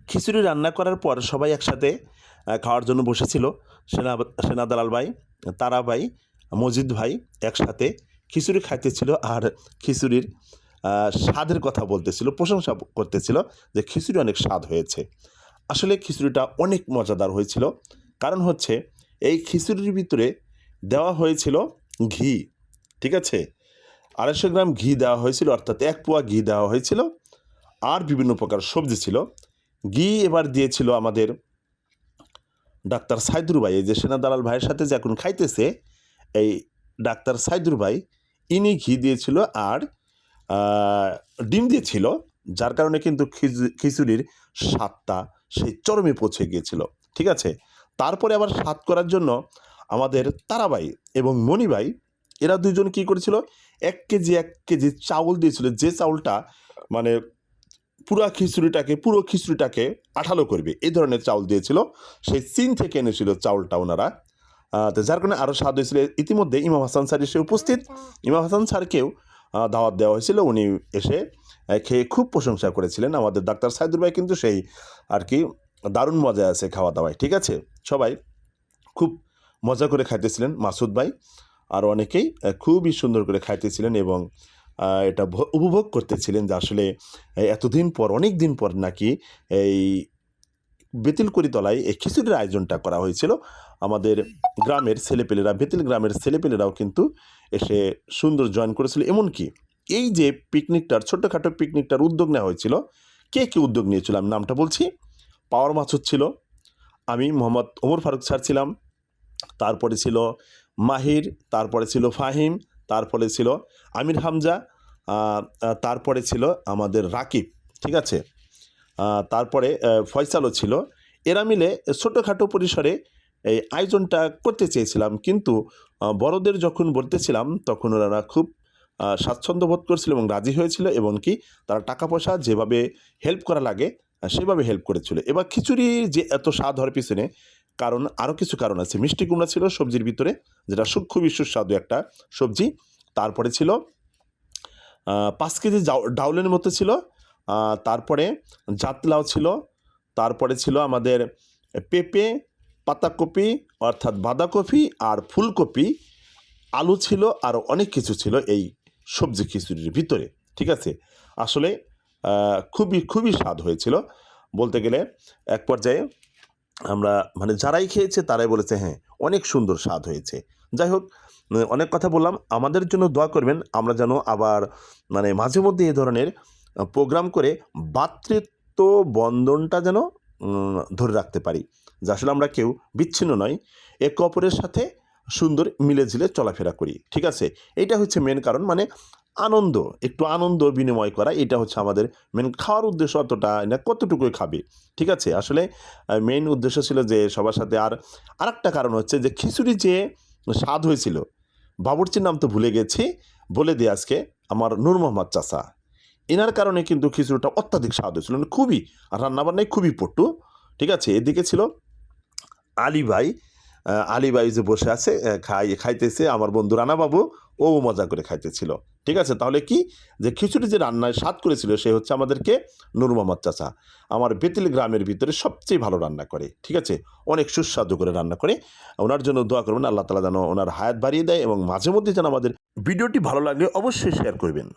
খিচুড়ি রান্না করার পর সবাই একসাথে খাওয়ার জন্য বসেছিল। সেনা দালাল ভাই, তারা ভাই, মজিদ ভাই একসাথে খিচুড়ি খাইতেছিল আর খিচুড়ির স্বাদের কথা বলতেছিল, প্রশংসা করতেছিল যে খিচুড়ি অনেক স্বাদ হয়েছে। আসলে খিচুড়িটা অনেক মজাদার হয়েছিল। কারণ হচ্ছে এই খিচুড়ির ভিতরে দেওয়া হয়েছিল ঘি, ঠিক আছে? ২৫০ গ্রাম ঘি দেওয়া হয়েছিল, অর্থাৎ ১ পোয়া ঘি দেওয়া হয়েছিল। আর বিভিন্ন প্রকার সবজি ছিল। ঘি এবার দিয়েছিল আমাদের ডাক্তার সাইদুর ভাই, এই যে সেনা দালাল ভাইয়ের সাথে যে এখন খাইতেছে এই ডাক্তার সাইদুর ভাই, ইনি ঘি দিয়েছিল আর ডিম দিয়েছিল, যার কারণে কিন্তু খিচুড়ির স্বাদটা সেই চরমে পৌঁছে গিয়েছিল, ঠিক আছে? তারপরে আবার স্বাদ করার জন্য আমাদের তারাবাই এবং মণিভাই এরা দুজন কী করেছিল, ১ কেজি চাউল দিয়েছিল, যে চাউলটা মানে পুরো খিচুড়িটাকে আঠালো করবে এই ধরনের চাউল দিয়েছিল। সেই চীন থেকে এনেছিল চাউলটা ওনারা। তো যার কারণে আরও স্বাদ হয়েছিল। ইতিমধ্যে ইমাম হাসান স্যার এসে উপস্থিত। ইমাম হাসান স্যারকেও দাওয়াত দেওয়া হয়েছিল। উনি এসে খেয়ে খুব প্রশংসা করেছিলেন। আমাদের ডাক্তার সাইদুর ভাই কিন্তু সেই আর কি দারুণ মজা আছে খাওয়া দাওয়ায়, ঠিক আছে? সবাই খুব মজা করে খাইতেছিলেন। মাসুদ ভাই আর অনেকেই খুবই সুন্দর করে খাইতেছিলেন এবং এটা উপভোগ করতেছিলেন যে আসলে এতদিন পর, অনেক দিন পর নাকি এই বেতিলকড়িতলায় এই খিচুড়ির আয়োজনটা করা হয়েছিল। আমাদের গ্রামের ছেলেপেলেরা, বেতিল গ্রামের ছেলেপেলেরাও কিন্তু এসে সুন্দর জয়েন করেছিল। এমনকি এই যে পিকনিকটার, ছোট্টখাটো পিকনিকটার উদ্যোগ নেওয়া হয়েছিল, কে উদ্যোগ নিয়েছিল আমি নামটা বলছি। পাওয়ার মাসুদ ছিল, আমি মোহাম্মদ ওমর ফারুক স্যার ছিলাম, তারপরে ছিল মাহির, তারপরে ছিল ফাহিম, তারপরে ছিল আমির হামজা, তারপরে ছিল আমাদের রাকিব, ঠিক আছে? তারপরে ফয়সালও ছিল। এরা মিলে ছোটোখাটো পরিসরে এই আয়োজনটা করতে চেয়েছিলাম, কিন্তু বড়দের যখন বলতেছিলাম তখন ওনারা খুব স্বাচ্ছন্দ্য বোধ করছিল এবং রাজি হয়েছিল, এবং কি তারা টাকা পয়সা যেভাবে হেল্প করা লাগে সেভাবে হেল্প করেছিল। এবার খিচুড়ি যে এত স্বাদ হওয়ার পিছনে কারণ আরও কিছু কারণ আছে। মিষ্টি কুমড়া ছিল সবজির ভিতরে, যেটা খুবই সুস্বাদু একটা সবজি। তারপরে ছিল ৫ কেজি ডাউলের মতো ছিল। তারপরে জাতলাও ছিল। তারপরে ছিল আমাদের পেঁপে, পাতাকপি অর্থাৎ বাঁধাকপি আর ফুলকপি, আলু ছিল, আরও অনেক কিছু ছিল এই সবজি খিচুড়ির ভিতরে, ঠিক আছে? আসলে খুবই স্বাদ হয়েছিল বলতে গেলে। এক পর্যায়ে আমরা মানে যারাই খেয়েছে তারাই বলেছে হ্যাঁ অনেক সুন্দর স্বাদ হয়েছে। যাই হোক, অনেক কথা বললাম। আমাদের জন্য দোয়া করবেন, আমরা যেন আবার মানে মাঝে মধ্যে এই ধরনের প্রোগ্রাম করে ভ্রাতৃত্ব বন্ধনটা যেন ধরে রাখতে পারি, যে আসলে আমরা কেউ বিচ্ছিন্ন নয়, একে অপরের সাথে সুন্দর মিলেঝিলে চলাফেরা করি, ঠিক আছে? এইটা হচ্ছে মেন কারণ, মানে আনন্দ, একটু আনন্দ বিনিময় করা, এটা হচ্ছে আমাদের মেন। খাওয়ার উদ্দেশ্য অতটা না, কতটুকুই খাবে, ঠিক আছে? আসলে মেইন উদ্দেশ্য ছিল যে সবার সাথে। আর আরেকটা কারণ হচ্ছে যে খিচুড়ি যে স্বাদ হয়েছিল, বাবুর্চির নাম তো ভুলে গেছি, বলে দিই আজকে, আমার নূর মোহাম্মদ চাচা, এনার কারণে কিন্তু খিচুড়িটা অত্যাধিক স্বাদ হয়েছিল, মানে খুবই, আর রান্নাবান্নায় খুবই পটু, ঠিক আছে? এদিকে ছিল আলী ভাই, আলী ভাই যে বসে আছে খাইতেছে, আমার বন্ধু রানাবাবু, ও মজা করে খাইতেছিল, ঠিক আছে? তাহলে কি যে খিচুড়ি যে রান্নায় স্বাদ করেছিল সে হচ্ছে আমাদেরকে নূর মোহাম্মদ চাচা, আমার বেতিল গ্রামের ভিতরে সবচেয়ে ভালো রান্না করে, ঠিক আছে? অনেক সুস্বাদু করে রান্না করে। ওনার জন্য দোয়া করবেন, আল্লাহ তাআলা যেন ওনার হায়াত বাড়িয়ে দেয়, এবং মাঝে মধ্যে যেন আমাদের ভিডিওটি ভালো লাগলে অবশ্যই শেয়ার করবেন।